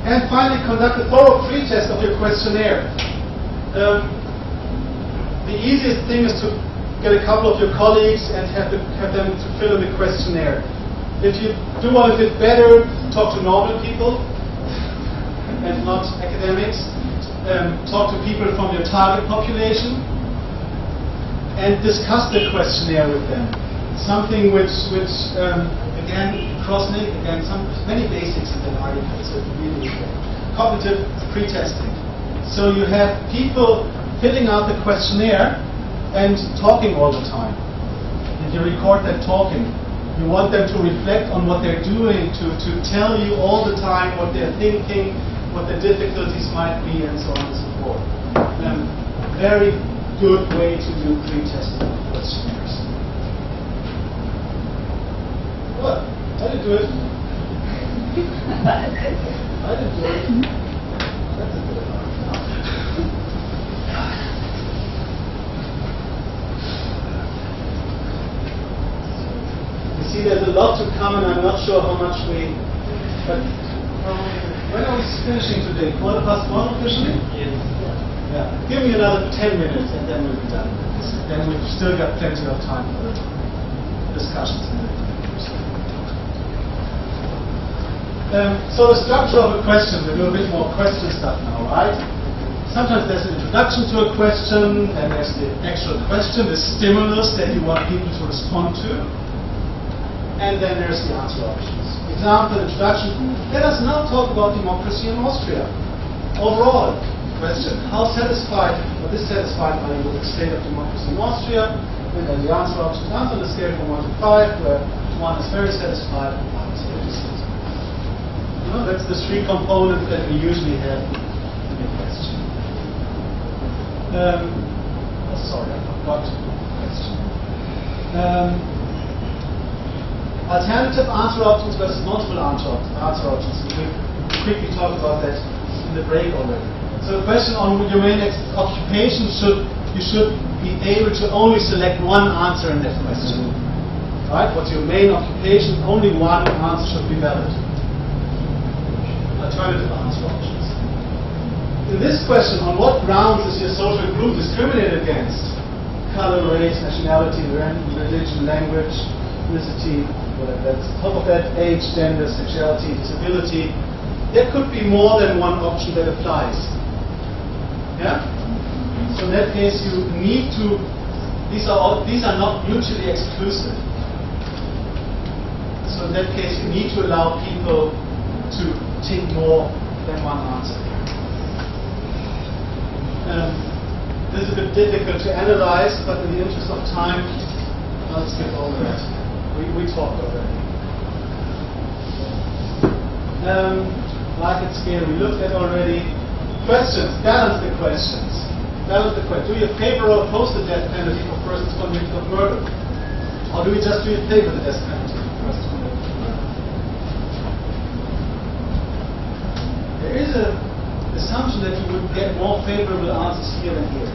And finally, conduct a thorough pre-test of your questionnaire. The easiest thing is to get a couple of your colleagues and have them to fill in the questionnaire. If you do want a bit better, talk to normal people and not academics. Talk to people from your target population and discuss the questionnaire with them. Something which again, cross-link, again, many basics in that article, so really cognitive pre-testing. So you have people filling out the questionnaire and talking all the time. And you record them talking. You want them to reflect on what they're doing, to tell you all the time what they're thinking, what the difficulties might be, and so on and so forth. Very good way to do pre-testing of questionnaires. What? I didn't do it. I didn't do it. That's a good one. You see, there's a lot to come, and I'm not sure how much we. But when are we finishing today? 1:15 officially? Yes. Yeah. Give me another 10 minutes, and then we'll be done. Then we've still got plenty of time for discussions. So the structure of a question, we do a bit more question stuff now, right? Sometimes there's an introduction to a question, then there's the actual question, the stimulus that you want people to respond to, and then there's the answer options. Example, introduction, let us now talk about democracy in Austria. Overall, question, how satisfied or dissatisfied are you with the state of democracy in Austria? And then the answer options, answer on the scale from 1 to 5, where 1 is very satisfied and 5 is very dissatisfied. That's the three components that we usually have in a question. Sorry, I forgot the question. Alternative answer options versus multiple answer options. We quickly talked about that in the break already. So the question on your main occupation, you should be able to only select one answer in that question. Right? What's your main occupation? Only one answer should be valid. Alternative answer options. In this question, on what grounds is your social group discriminated against? Color, race, nationality, religion, language, ethnicity, whatever. That's top of that, age, gender, sexuality, disability. There could be more than one option that applies. Yeah? So in that case, you need to. These are not mutually exclusive. So in that case, you need to allow people to take more than one answer. This is a bit difficult to analyze, but in the interest of time, I'll skip over that. We talked already. Market scale we looked at already. Questions, balance the questions. Do you favor or oppose the death penalty for persons convicted of murder? Or do we just do you favor the death penalty for persons convicted of murder? There is an assumption that you would get more favorable answers here than here.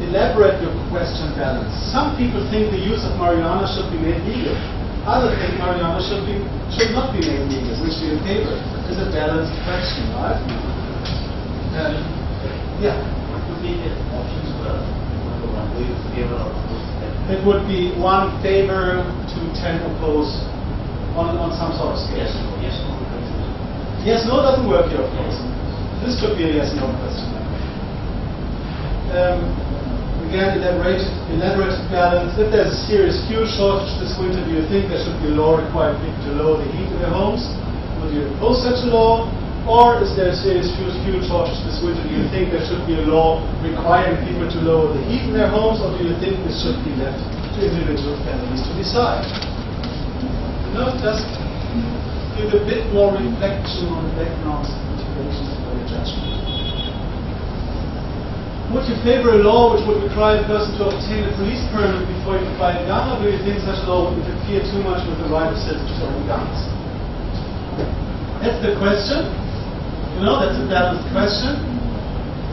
Elaborate your question balance. Some people think the use of marijuana should be made legal. Others think marijuana should not be made legal. Which do you favor? It's a balanced question, right? Yeah. What would be the options for one? Do you favor or oppose? It would be 1 favor to 10 oppose on some sort of scale. Yes, no. Yes, no doesn't work here, of course. This could be a yes, no question. Again, elaborate balance. If there's a serious fuel shortage this winter, do you think there should be a law requiring people to lower the heat in their homes? Would you oppose such a law? Or is there a serious fuel shortage this winter? Do you think there should be a law requiring people to lower the heat in their homes? Or do you think this should be left to individual families to decide? Just give a bit more reflection on the backgrounds and motivations for your judgment. Would you favor a law which would require a person to obtain a police permit before you can buy a gun, or do you think such a law would interfere too much with the right of citizens to own guns? That's the question. That's a balanced question.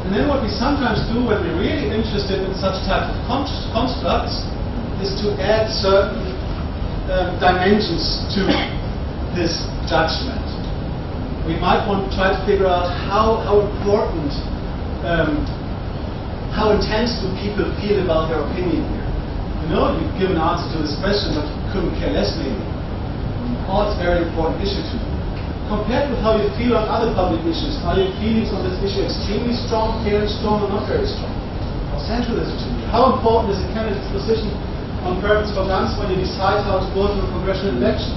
And then what we sometimes do when we're really interested in such type of constructs is to add certain dimensions to this judgment. We might want to try to figure out how important, how intense do people feel about their opinion here. You know, you give an answer to this question, but you couldn't care less maybe. Or it's a very important issue to you. Compared with how you feel on other public issues, are your feelings on this issue extremely strong, very strong, or not very strong? How central is it to you? How important is a candidate's position on permits for guns when you decide how to vote in a congressional election?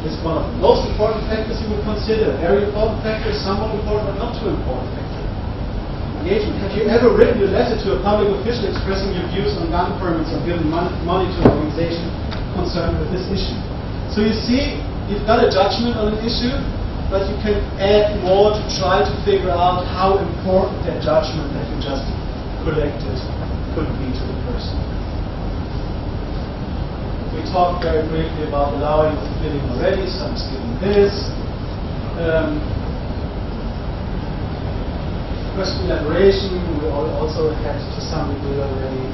Is one of the most important factors you would consider? A very important factor, somewhat important, but not too important factor. Engagement. Have you ever written a letter to a public official expressing your views on gun permits or given money to an organization concerned with this issue? So you see, you've got a judgment on an issue, but you can add more to try to figure out how important that judgment that you just collected could be to the person. We talked very briefly about allowing of filling already, some skipping this. Question elaboration, we also had to some degree already.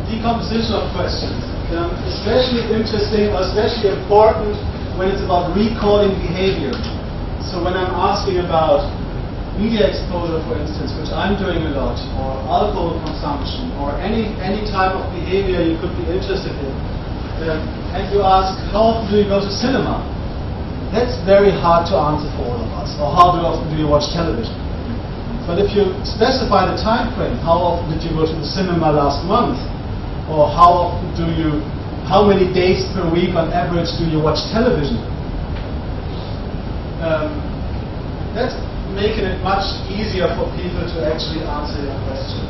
Decomposition of questions. Especially interesting or especially important when it's about recalling behavior. So when I'm asking about media exposure, for instance, which I'm doing a lot, or alcohol consumption, or any type of behavior you could be interested in, and you ask, how often do you go to cinema? That's very hard to answer for all of us. Or how often do you watch television? But if you specify the time frame, how often did you go to the cinema last month? Or how many days per week on average do you watch television? That's making it much easier for people to actually answer your questions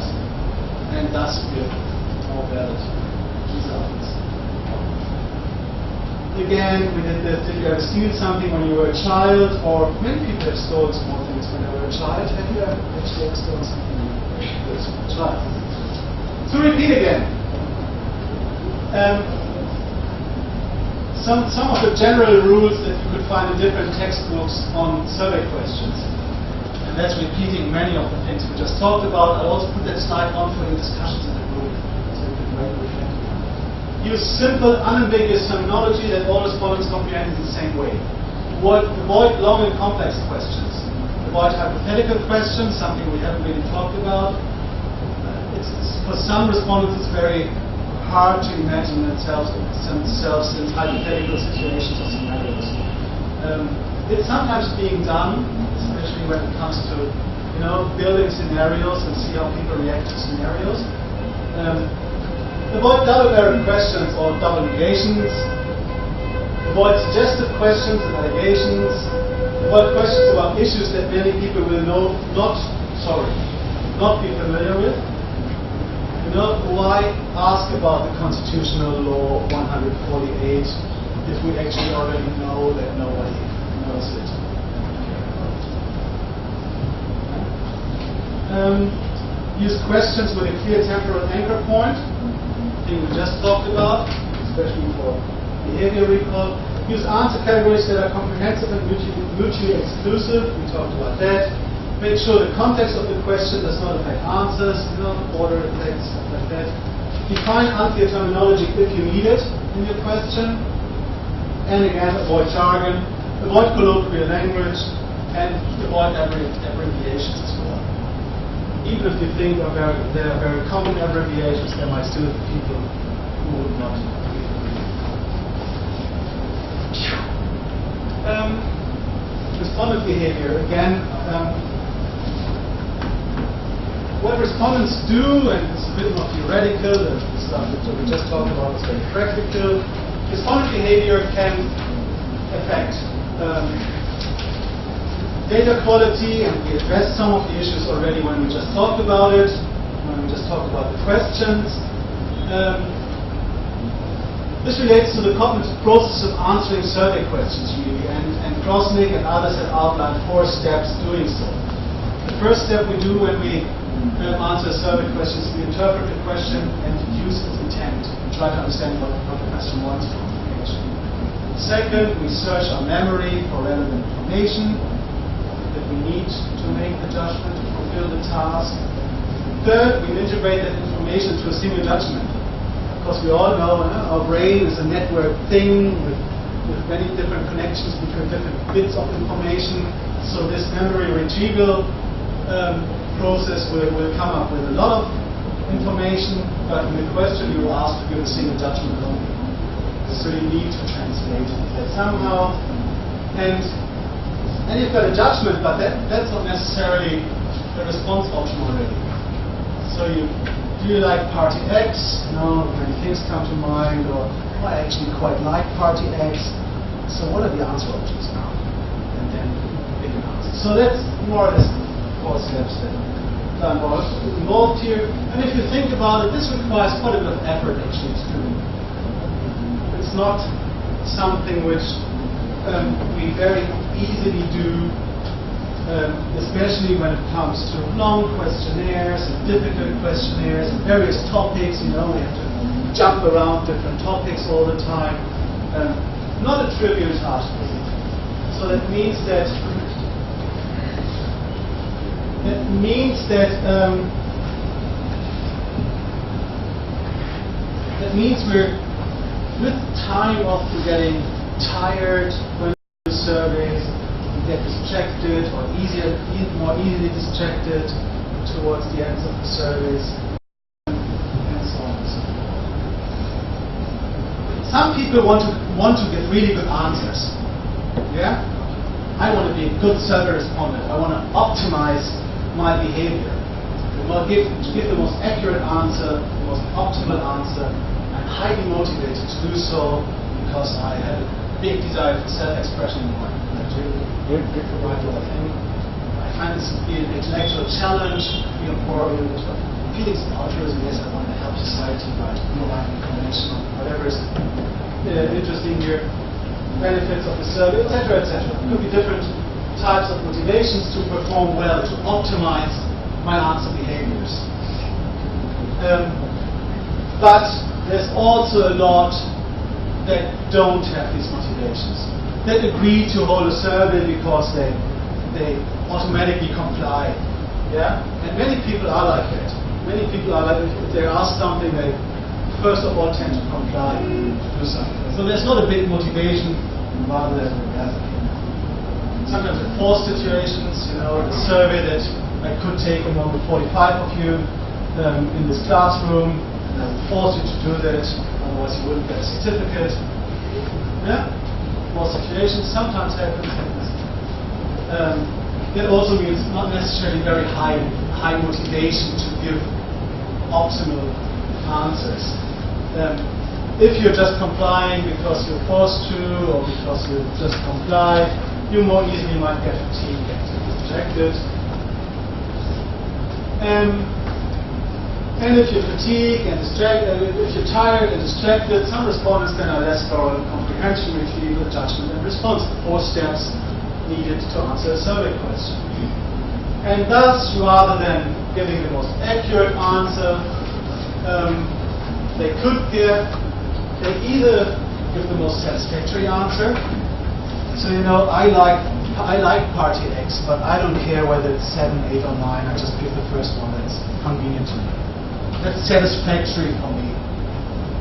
and thus give more valid results. Again, we did this. Did you ever steal something when you were a child? Or many people have stolen small things when they were a child. Have you ever actually stolen something when you were a child? To repeat again. Some of the general rules that you could find in different textbooks on survey questions. And that's repeating many of the things we just talked about. I'll also put that slide on for your discussions in the group, so you can write reflect. Use simple, unambiguous terminology that all respondents comprehend in the same way. Avoid long and complex questions. Avoid hypothetical questions, something we haven't really talked about. For some respondents, it's very hard to imagine themselves in hypothetical situations or scenarios. It's sometimes being done, especially when it comes to building scenarios and see how people react to scenarios. Avoid double-barreled questions or double negations. Avoid suggestive questions and allegations. Avoid questions about issues that many people will not be familiar with. Why ask about the constitutional law 148 if we actually already know that nobody knows it? Use questions with a clear temporal anchor point, thing we just talked about, especially for behavior recall. Use answer categories that are comprehensive and mutually exclusive. We talked about that. Make sure the context of the question does not affect answers, order effects, stuff like that. Define unclear terminology if you need it in your question. And again, avoid jargon, avoid colloquial language, and avoid abbreviations as well. Even if you think they are very common abbreviations, there might still be people who would not agree. Respondent behavior, again. What respondents do, and it's a bit more theoretical, the stuff that we just talked about is very practical. Respondent behavior can affect data quality, and we addressed some of the issues already when we just talked about it, when we just talked about the questions. This relates to the cognitive process of answering survey questions, really, and Krosnick and others have outlined 4 steps doing so. The first step we do when we answer survey questions, we interpret the question and use its intent and try to understand what the question wants from the information. Second, we search our memory for relevant information that we need to make the judgment to fulfill the task. Third, we integrate that information to a single judgment. Because we all know our brain is a network thing with many different connections between different bits of information. So this memory retrieval process will come up with a lot of information, but in the question you will ask to give a single judgment only. So you need to translate that somehow. And you've got a judgment, but that's not necessarily the response option already. So do you like party X? No, many things come to mind, or I actually quite like party X. So what are the answer options now? And then pick an answer. So that's more or less 4 steps that are involved here. And if you think about it, this requires quite a bit of effort actually to do. It's not something which we very easily do, especially when it comes to long questionnaires and difficult questionnaires and various topics. We have to jump around different topics all the time. Not a trivial task, really. So that means that we're with time often getting tired when we do surveys. We get distracted, or more easily distracted towards the ends of the surveys, and so on and so forth. Some people want to get really good answers. Yeah? I want to be a good survey respondent. I want to optimize my behavior. To give the most accurate answer, the most optimal answer. I'm highly motivated to do so because I have a big desire for self-expression in my life. I find this to be an intellectual challenge, feelings of altruism. Yes, I want to help society by providing information on whatever is interesting here, benefits of the survey, etc., etc. There could be different types of motivations to perform well, to optimize my answer behaviors. But there's also a lot that don't have these motivations, that agree to hold a survey because they automatically comply. Yeah? And many people are like that. Many people are like, if they ask something, they first of all tend to comply, to do something. So there's not a big motivation, rather than sometimes in forced situations, the survey that I could take among the 45 of you in this classroom, and I would force you to do that, otherwise you wouldn't get a certificate. Yeah? Forced situations sometimes happen. That also means not necessarily very high motivation to give optimal answers. If you're just complying because you're forced to, or because you just comply, you more easily might get fatigued and distracted. And if you're fatigued and distracted, if you're tired and distracted, some respondents then are less thorough in comprehension, retrieval, judgment, and response. The 4 steps needed to answer a survey question. And thus, rather than giving the most accurate answer, they either give the most satisfactory answer. So I like party X, but I don't care whether it's 7, 8, or 9. I just pick the first one that's convenient to me. That's satisfactory for me,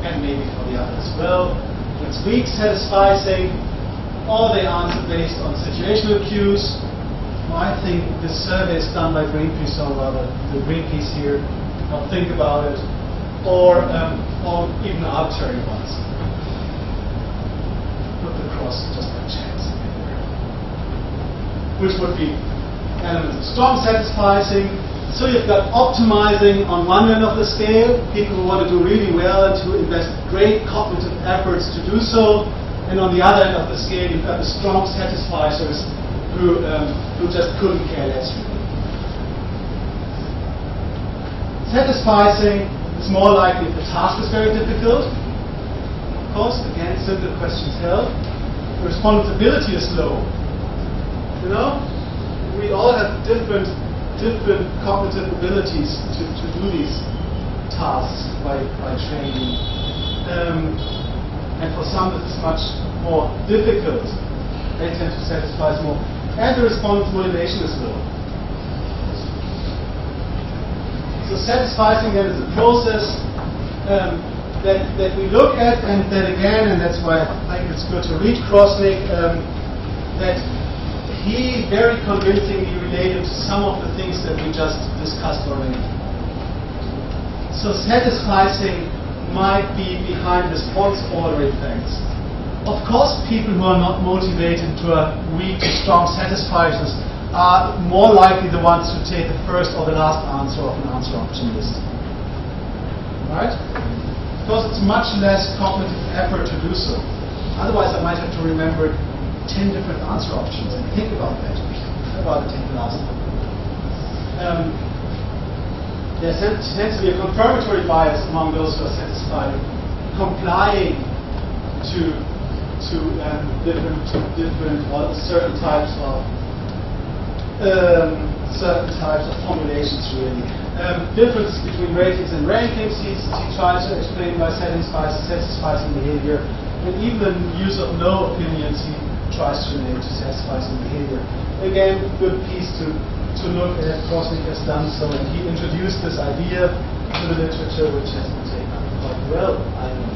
and maybe for the others as well. It's weak satisficing, or they answer based on situational cues. Well, I think this survey is done by Greenpeace, or rather the Greenpeace here. I'll think about it, or even arbitrary ones. Put the cross just by chance, which would be elements of strong satisficing. So you've got optimizing on one end of the scale, people who want to do really well and to invest great cognitive efforts to do so, and on the other end of the scale, you've got the strong satisficers who just couldn't care less. Satisficing is more likely if the task is very difficult. Of course, again, simple questions help. The respondentability is low. We all have different cognitive abilities to do these tasks by training. And for some this is much more difficult. They tend to satisfy more. And the respondent's motivation is low. So satisficing then is a process that we look at, and that again, and that's why I think it's good to read Krosnick, that he very convincingly related to some of the things that we just discussed already. So satisficing might be behind response order effects. Of course, people who are not motivated to a weak to strong satisfiers are more likely the ones to take the first or the last answer of an answer option list. Right? Because it's much less cognitive effort to do so. Otherwise, I might have to remember 10 different answer options and think about that. I'd rather take the last one. There tends to be a confirmatory bias among those who are satisfied, complying to different or certain types of formulations, really. Differences between ratings and rankings he tries to explain by satisficing behavior, and even the use of no opinions he tries to relate to satisficing behavior. Again, good piece to look at. Krosnick has done so, and he introduced this idea to the literature, which has been taken up quite well, I think.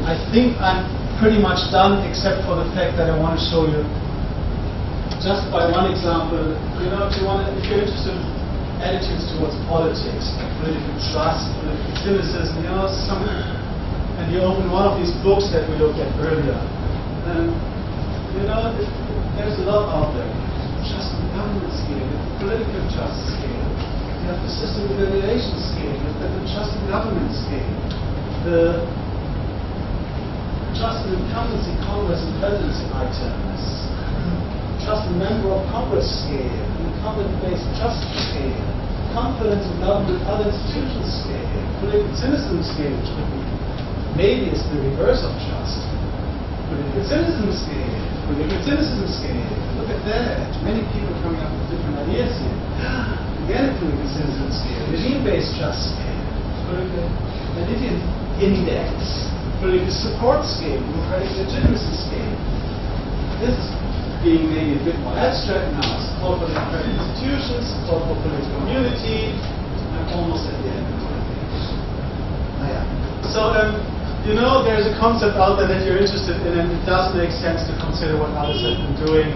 I think I'm pretty much done, except for the fact that I want to show you, just by one example, if you're interested in attitudes towards politics, political trust, political cynicism, and you open one of these books that we looked at earlier, there's a lot out there. Trust in the government scale, the political trust scale, you have the system evaluation scale, you have the trust in government scale, the trust in incumbency, Congress, and presidency items, trust in member of Congress scale, incumbent-based trust scale, confidence in government and other institutions scale, political cynicism scale, which could be maybe it's the reverse of trust. Political cynicism scale, look at that. Many people coming up with different ideas here. Again, a political cynicism scale, regime-based trust scale, political Meridian index, political support scale, democratic legitimacy scale. This is being maybe a bit more abstract now. It's called for democratic institutions, it's called for political community. I'm almost at the end of my thing. So, there's a concept out there that you're interested in, and it does make sense to consider what others have been doing.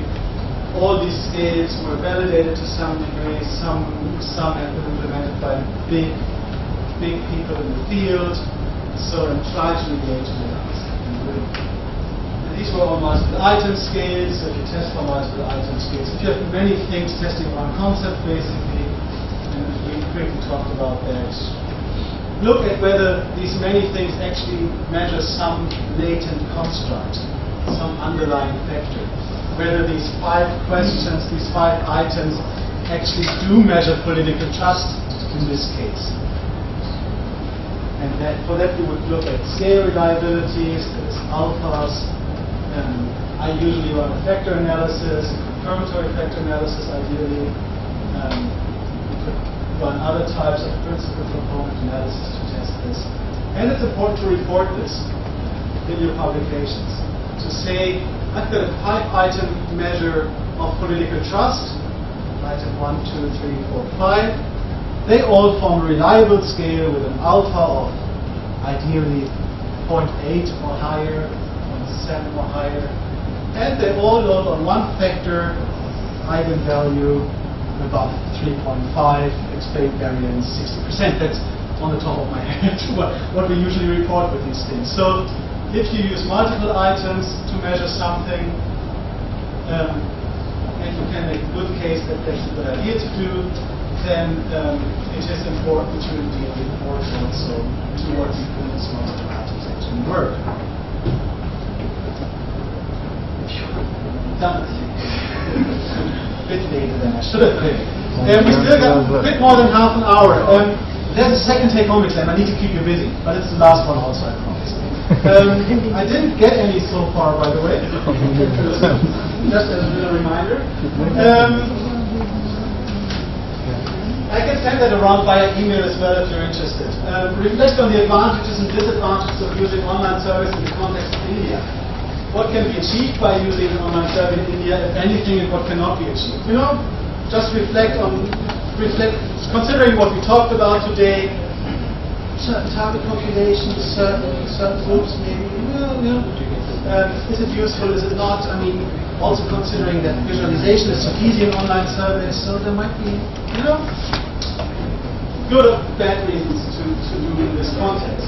All these scales were validated to some degree. Some have been implemented by big people in the field. So, try to engage with us. And these were all multiple item scales. So, if you test for multiple item scales, if you have many things testing one concept, basically, and we quickly talked about that. Look at whether these many things actually measure some latent construct, some underlying factor. Whether these 5 questions, these 5 items actually do measure political trust in this case. And for that we would look at scale reliabilities, there's alphas. I usually run a factor analysis, a confirmatory factor analysis ideally. Run other types of principal component analysis to test this. And it's important to report this in your publications. To say, I've got a 5-item measure of political trust, item 1, 2, 3, 4, 5. They all form a reliable scale with an alpha of ideally 0.8 or higher, 0.7 or higher. And they all load on one factor, eigenvalue, above 3.5, explained variance 60%. That's on the top of my head what we usually report with these things. So if you use multiple items to measure something, and you can make a good case that that's a good idea to do, then it is important to indeed report also to what these multiple items actually work. Done. Bit later than I should have been. We still got a bit more than half an hour. There's a second take-home exam. I need to keep you busy, but it's the last one also, I promise. I didn't get any so far, by the way. Just as a little reminder. I can send that around via email as well if you're interested. Reflect on the advantages and disadvantages of using online service in the context of India. What can be achieved by using an online service in India, if anything, and what cannot be achieved. Just considering what we talked about today, certain target populations, certain groups maybe? Is it useful? Is it not? I mean, also considering that visualization is so easy in online surveys, so there might be, good or bad reasons to do in this context.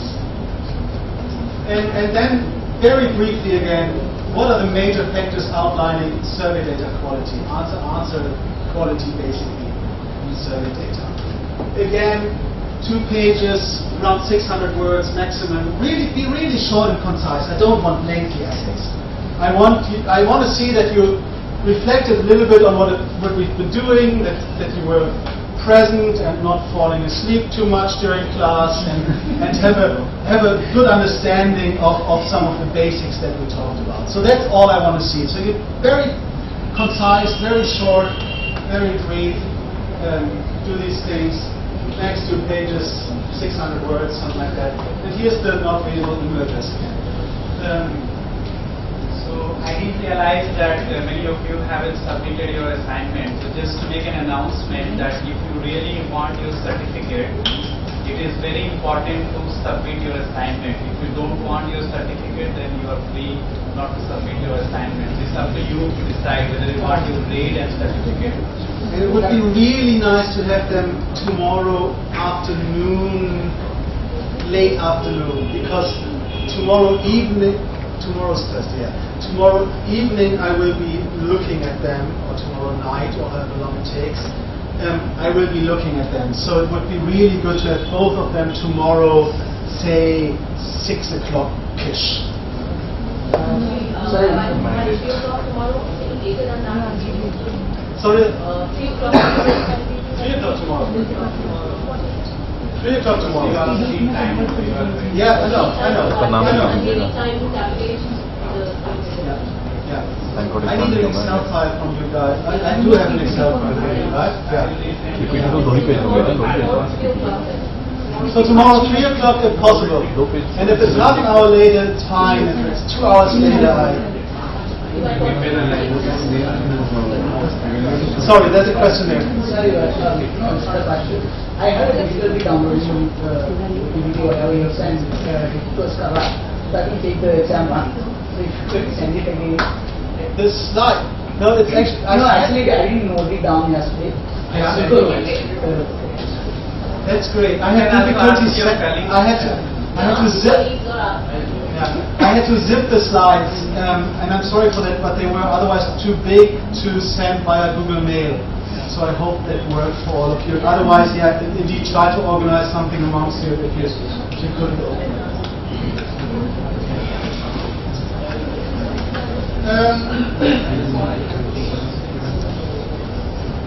And then, very briefly again, what are the major factors outlining survey data quality? Answer quality basically in survey data. Again, 2 pages, around 600 words maximum. Be really short and concise. I don't want lengthy essays. I want to see that you reflected a little bit on what we've been doing, that you were present and not falling asleep too much during class, and have a good understanding of some of the basics that we talked about. So that's all I want to see. So you're very concise, very short, very brief. Do these things. Next 2 pages, 600 words, something like that. And here's the not readable email address again. So I didn't realize that many of you haven't submitted your assignment. So just to make an announcement that if you really want your certificate, it is very important to submit your assignment. If you don't want your certificate, then you are free not to submit your assignment. It's up to you to decide whether you want your grade and certificate. And it would be really nice to have them tomorrow afternoon, late afternoon, because tomorrow evening I will be looking at them, or tomorrow night, or however long it takes. I will be looking at them. So it would be really good to have both of them tomorrow, say 6 o'clock-ish. Sorry, 3 o'clock tomorrow, later than that. Sorry? 3 o'clock. 3 o'clock tomorrow. 3 o'clock tomorrow. Yeah, I know. Yeah. I need an Excel file from you guys. I do have an Excel file, right? Yeah. So tomorrow 3 o'clock if possible. And if it's half an hour later, it's fine. If it's 2 hours later, Sorry, there's a question there. Sorry, I had a difficulty downloading the video whatever you sent. It was corrupt. That will take the exam one. So if you could send it again. This slide. No, it's actually. Actually, I didn't note it down yesterday. That's great. I had difficulties. I had to zip. I had to zip the slides, and I'm sorry for that, but they were otherwise too big to send via Google Mail. So I hope that worked for all of you. Otherwise, yeah, indeed try to organize something amongst you if you couldn't open it.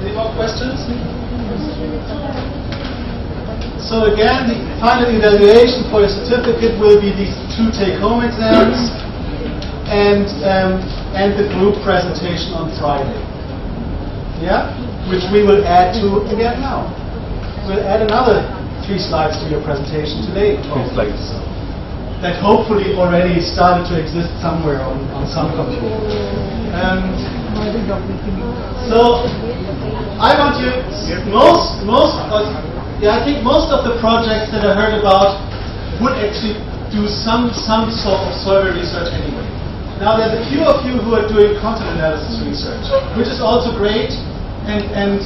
Any more questions? So again, the final evaluation for your certificate will be these 2 take-home exams and the group presentation on Friday. Yeah, which we will add to again now. We'll add another 3 slides to your presentation today. 3 slides. That hopefully already started to exist somewhere on some computer. So I want you I think most of the projects that I heard about would actually do some sort of survey research anyway. Now there's a few of you who are doing content analysis research, which is also great, and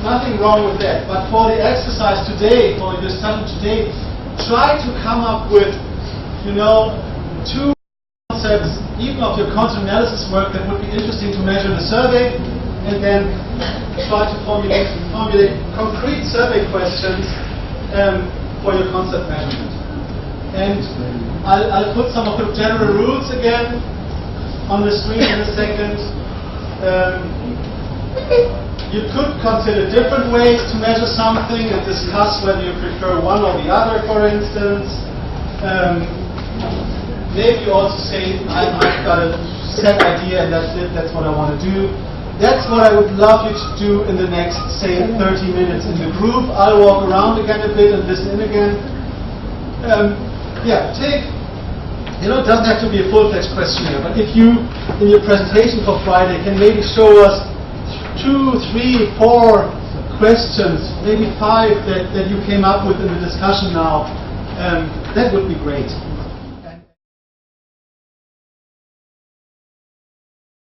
nothing wrong with that. But for the exercise today, for your study today, try to come up with, 2 concepts, even of your content analysis work, that would be interesting to measure in the survey, and then try to formulate concrete survey questions for your concept measurement. And I'll put some of the general rules again on the screen in a second. You could consider different ways to measure something and discuss whether you prefer one or the other, for instance. Maybe you also say, I've got a set idea and that's it, that's what I want to do. That's what I would love you to do in the next, say, 30 minutes in the group. I'll walk around again a bit and listen in again. It doesn't have to be a full-fledged questionnaire, but if you, in your presentation for Friday, can maybe show us 2, 3, 4 questions, maybe 5 that you came up with in the discussion now, that would be great.